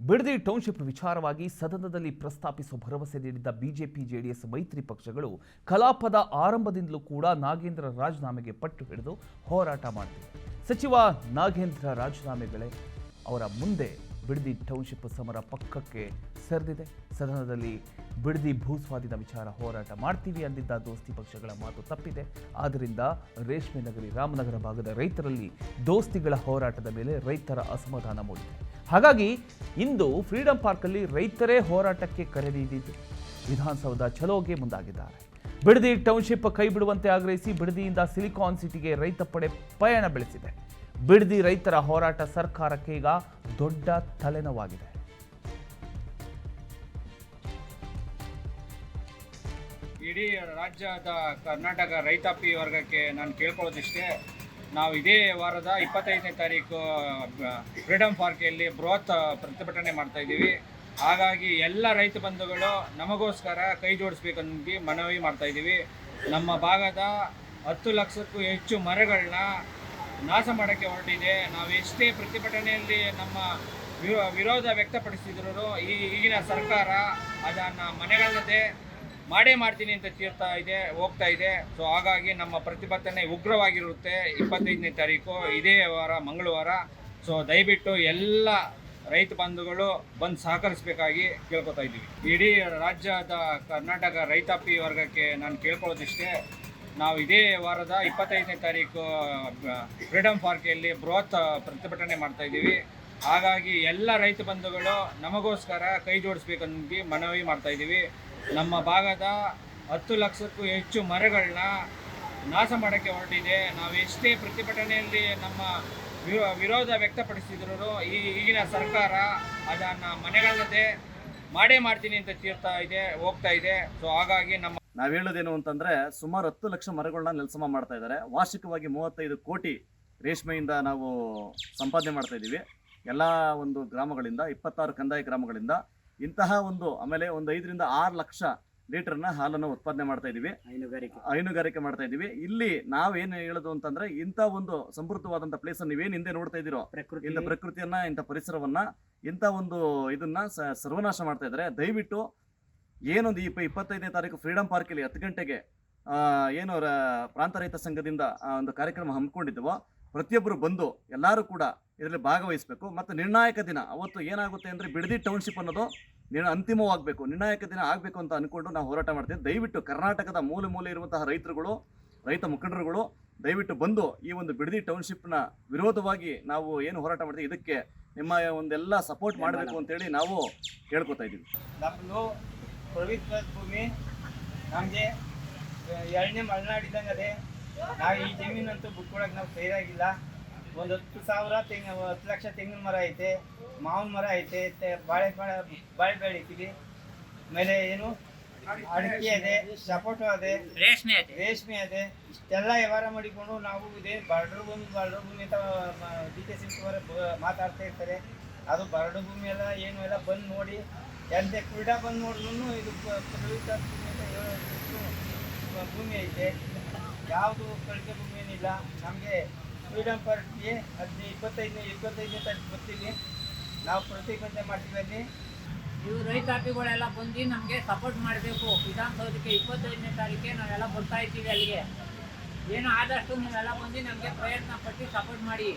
Bidadi township ವಿಚಾರವಾಗಿ ಸದನದಲ್ಲಿ ಪ್ರಸ್ತಾಪಿಸುವ ಭರವಸೆ ನೀಡಿದ್ದ ಬಿಜೆಪಿ ಜೆಡಿಎಸ್ ಮೈತ್ರಿ ಪಕ್ಷಗಳು ಕಲಾಪದ ಆರಂಭದಿಂದಲೂ ಕೂಡ ನಾಗೇಂದ್ರ ರಾಜೀನಾಮೆಗೆ ಪಟ್ಟು ಹಿಡಿದು ಹೋರಾಟ ಮಾಡ್ತಿವೆ. ಸಚಿವ ನಾಗೇಂದ್ರ ರಾಜೀನಾಮೆಗಳೇ ಅವರ ಮುಂದೆ ಬಿಡದಿ ಟೌನ್ಶಿಪ್ ಸಮರ ಪಕ್ಕಕ್ಕೆ ಸರಿದಿದೆ. ಸದನದಲ್ಲಿ ಬಿಡದಿ ಭೂಸ್ವಾಧೀನ ವಿಚಾರ ಹೋರಾಟ ಮಾಡ್ತೀವಿ ಅಂದಿದ್ದ ದೋಸ್ತಿ ಪಕ್ಷಗಳ ಮಾತು ತಪ್ಪಿದೆ. ಆದ್ದರಿಂದ ರೇಷ್ಮೆ ನಗರಿ ರಾಮನಗರ ಭಾಗದ ರೈತರಲ್ಲಿ ದೋಸ್ತಿಗಳ ಹೋರಾಟದ ಮೇಲೆ ರೈತರ ಅಸಮಾಧಾನ ಮೂಡಿದೆ. ಹಾಗಾಗಿ ಇಂದು ಫ್ರೀಡಂ ಪಾರ್ಕಲ್ಲಿ ರೈತರೇ ಹೋರಾಟಕ್ಕೆ ಕರೆ ನೀಡಿದ್ದು ವಿಧಾನಸೌಧ ಚಲೋಗೆ ಮುಂದಾಗಿದ್ದಾರೆ. ಬಿಡದಿ ಟೌನ್ಶಿಪ್ ಕೈ ಬಿಡುವಂತೆ ಆಗ್ರಹಿಸಿ ಬಿಡದಿಯಿಂದ ಸಿಲಿಕಾನ್ ಸಿಟಿಗೆ ರೈತ ಪಡೆ ಪಯಣ ಬೆಳೆಸಿದೆ. ಬಿಡದಿ ರೈತರ ಹೋರಾಟ ಸರ್ಕಾರಕ್ಕೆ ಈಗ ದೊಡ್ಡ ತಲೆನೋವಾಗಿದೆ. ಇಡೀ ರಾಜ್ಯದ ಕರ್ನಾಟಕ ರೈತಾಪಿ ವರ್ಗಕ್ಕೆ ನಾನು ಕೇಳ್ಕೊಳ್ಳೋದಿಷ್ಟೇ, ನಾವು ಇದೇ ವಾರದ 25ನೇ ತಾರೀಕು ಫ್ರೀಡಂ ಪಾರ್ಕಲ್ಲಿ ಬೃಹತ್ ಪ್ರತಿಭಟನೆ ಮಾಡ್ತಾ ಇದ್ದೀವಿ. ಹಾಗಾಗಿ ಎಲ್ಲ ರೈತ ಬಂಧುಗಳು ನಮಗೋಸ್ಕರ ಕೈ ಜೋಡಿಸ್ಬೇಕಂತ ಮನವಿ ಮಾಡ್ತಾ ಇದ್ದೀವಿ. ನಮ್ಮ ಭಾಗದ 10 ಲಕ್ಷಕ್ಕೂ ಹೆಚ್ಚು ಮರಗಳನ್ನ ನಾಶ ಮಾಡೋಕ್ಕೆ ಹೊರಟಿದೆ. ನಾವು ಎಷ್ಟೇ ಪ್ರತಿಭಟನೆಯಲ್ಲಿ ನಮ್ಮ ವಿರೋಧ ವ್ಯಕ್ತಪಡಿಸಿದ್ರು ಈಗಿನ ಸರ್ಕಾರ ಅದನ್ನು ಮನೆಗಳಲ್ಲದೆ ಮಾಡೇ ಮಾಡ್ತೀನಿ ಅಂತ ಹೋಗ್ತಾ ಇದೆ. ಸೊ ಹಾಗಾಗಿ ನಮ್ಮ ಪ್ರತಿಭಟನೆ ಉಗ್ರವಾಗಿರುತ್ತೆ 25ನೇ ತಾರೀಕು ಇದೇ ವಾರ ಮಂಗಳವಾರ. ಸೊ ದಯವಿಟ್ಟು ಎಲ್ಲ ರೈತ ಬಂಧುಗಳು ಬಂದು ಸಹಕರಿಸಬೇಕಾಗಿ ಕೇಳ್ಕೊತಾ ಇದ್ದೀವಿ. ಇಡೀ ರಾಜ್ಯದ ಕರ್ನಾಟಕ ರೈತಾಪಿ ವರ್ಗಕ್ಕೆ ನಾನು ಕೇಳ್ಕೊಳ್ಳೋದಿಷ್ಟೇ, ನಾವು ಇದೇ ವಾರದ 25ನೇ ತಾರೀಕು ಫ್ರೀಡಂ ಪಾರ್ಕಲ್ಲಿ ಬೃಹತ್ ಪ್ರತಿಭಟನೆ ಮಾಡ್ತಾ ಇದ್ದೀವಿ. ಹಾಗಾಗಿ ಎಲ್ಲ ರೈತ ಬಂಧುಗಳು ನಮಗೋಸ್ಕರ ಕೈ ಜೋಡಿಸ್ಬೇಕಂತ ಮನವಿ ಮಾಡ್ತಾ ಇದ್ದೀವಿ. ನಮ್ಮ ಭಾಗದ 10 ಲಕ್ಷಕ್ಕೂ ಹೆಚ್ಚು ಮರಗಳನ್ನ ನಾಶ ಮಾಡೋಕ್ಕೆ ಹೊರಟಿದೆ. ನಾವು ಎಷ್ಟೇ ಪ್ರತಿಭಟನೆಯಲ್ಲಿ ನಮ್ಮ ವಿರೋಧ ವ್ಯಕ್ತಪಡಿಸಿದ್ರು ಈಗಿನ ಸರ್ಕಾರ ಅದನ್ನು ಮನೆಗಳಲ್ಲದೆ ಮಾಡೇ ಮಾಡ್ತೀನಿ ಅಂತ ಹೋಗ್ತಾ ಇದೆ. ಸೊ ಹಾಗಾಗಿ ನಾವು ಹೇಳೋದೇನು ಅಂತಂದ್ರೆ ಸುಮಾರು 10 ಲಕ್ಷ ಮರಗಳನ್ನ ನೆಲಸಮ ಮಾಡ್ತಾ ಇದ್ದಾರೆ. ವಾರ್ಷಿಕವಾಗಿ 35 ಕೋಟಿ ರೇಷ್ಮೆಯಿಂದ ನಾವು ಸಂಪಾದನೆ ಮಾಡ್ತಾ ಇದ್ದೀವಿ. ಎಲ್ಲ ಒಂದು ಗ್ರಾಮಗಳಿಂದ 26 ಕಂದಾಯ ಗ್ರಾಮಗಳಿಂದ ಇಂತಹ ಆಮೇಲೆ 5 ರಿಂದ 6 ಲಕ್ಷ ಲೀಟರ್ನ ಹಾಲನ್ನು ಉತ್ಪಾದನೆ ಮಾಡ್ತಾ ಇದ್ದೀವಿ, ಹೈನುಗಾರಿಕೆ ಮಾಡ್ತಾ ಇದ್ದೀವಿ. ಇಲ್ಲಿ ನಾವೇನು ಹೇಳೋದು ಅಂತಂದ್ರೆ ಇಂಥ ಒಂದು ಸಮೃದ್ಧವಾದಂಥ ಪ್ಲೇಸ್ ನೀವೇನು ಹಿಂದೆ ನೋಡ್ತಾ ಇದ್ದೀರೋ, ಇಂಥ ಪ್ರಕೃತಿಯನ್ನ, ಇಂಥ ಪರಿಸರವನ್ನ, ಇಂಥ ಇದನ್ನ ಸರ್ವನಾಶ ಮಾಡ್ತಾ ಇದ್ದಾರೆ. ದಯವಿಟ್ಟು ಏನೊಂದು 25ನೇ ತಾರೀಕು ಫ್ರೀಡಂ ಪಾರ್ಕಲ್ಲಿ 10 ಗಂಟೆಗೆ ಏನು ಪ್ರಾಂತ ರೈತ ಸಂಘದಿಂದ ಒಂದು ಕಾರ್ಯಕ್ರಮ ಹಮ್ಮಿಕೊಂಡಿದ್ದವೋ ಪ್ರತಿಯೊಬ್ಬರು ಬಂದು ಎಲ್ಲರೂ ಕೂಡ ಇದರಲ್ಲಿ ಭಾಗವಹಿಸಬೇಕು. ಮತ್ತು ನಿರ್ಣಾಯಕ ದಿನ ಅವತ್ತು ಏನಾಗುತ್ತೆ ಅಂದರೆ ಬಿಡದಿ ಟೌನ್ಶಿಪ್ ಅನ್ನೋದು ಅಂತಿಮವಾಗಬೇಕು, ನಿರ್ಣಾಯಕ ದಿನ ಆಗಬೇಕು ಅಂತ ಅಂದ್ಕೊಂಡು ನಾವು ಹೋರಾಟ ಮಾಡ್ತೀವಿ. ದಯವಿಟ್ಟು ಕರ್ನಾಟಕದ ಮೂಲೆ ಇರುವಂತಹ ರೈತರುಗಳು, ರೈತ ಮುಖಂಡರುಗಳು ದಯವಿಟ್ಟು ಬಂದು ಈ ಒಂದು ಬಿಡದಿ ಟೌನ್ಶಿಪ್ನ ವಿರೋಧವಾಗಿ ನಾವು ಏನು ಹೋರಾಟ ಮಾಡ್ತೀವಿ ಇದಕ್ಕೆ ನಿಮ್ಮ ಒಂದೆಲ್ಲ ಸಪೋರ್ಟ್ ಮಾಡಬೇಕು ಅಂತೇಳಿ ನಾವು ಕೇಳ್ಕೊತಾ ಇದ್ದೀವಿ. ನಮ್ಮದು ಪವಿತ್ರ ಭೂಮಿ, ನಮಗೆ 2ನೇ ಮಲೆನಾಡಿದಂಗೆ ಅದೇ. ನಾವು ಈ ಜಮೀನಂತೂ ಬಿಟ್ಕೊಳಕ್ಕೆ ನಾವು ತಯಾರಾಗಿಲ್ಲ. ಒಂದು 10 ಲಕ್ಷ ತೆಂಗಿನ ಮರ ಐತೆ, ಮಾವಿನ ಮರ ಐತೆ, ಬಾಳೆ ಬೆಳಿತೀವಿ. ಆಮೇಲೆ ಏನು ಅಡಿಕೆ ಇದೆ, ಸಪೋಟೊ ಇದೆ, ರೇಷ್ಮೆ ಇದೆ. ಇಷ್ಟೆಲ್ಲ ವ್ಯವಹಾರ ಮಾಡಿಕೊಂಡು ನಾವು ಇದೆ ಬರಡು ಭೂಮಿ ಅಂತ DK ಮಾತಾಡ್ತಾ ಇರ್ತಾರೆ. ಅದು ಬರಡು ಭೂಮಿ ಎಲ್ಲ ಏನು ಎಲ್ಲ ಬಂದು ನೋಡಿ, ಎಂತೆ ಕ್ರೀಡಾ ಬಂದು ನೋಡಿದ್ರು ಇದು ಪವಿತ್ರ ಭೂಮಿ ಐತೆ. ಯಾವುದು ಕಳಿಕೆ ಭೂಮಿ ಏನಿಲ್ಲ. ನಮಗೆ ಫ್ರೀಡಂ ಪಾರ್ಕ್ಗೆ 25ನೇ ತಾರೀಕು ಬರ್ತೀವಿ, ನಾವು ಪ್ರತಿಭಟನೆ ಮಾಡ್ತೀವಿ. ಅಲ್ಲಿ ಇವು ರೈತಾಪಿಗಳೆಲ್ಲ ಬಂದು ನಮಗೆ ಸಪೋರ್ಟ್ ಮಾಡಬೇಕು. ವಿಧಾನಸೌಧಕ್ಕೆ 25ನೇ ತಾರೀಕಿಗೆ ನಾವೆಲ್ಲ ಬರ್ತಾ ಇದ್ದೀವಿ. ಅಲ್ಲಿಗೆ ಏನು ಆದಷ್ಟು ನೀವೆಲ್ಲ ಬಂದು ನಮಗೆ ಪ್ರಯತ್ನ ಪಟ್ಟು ಸಪೋರ್ಟ್ ಮಾಡಿ.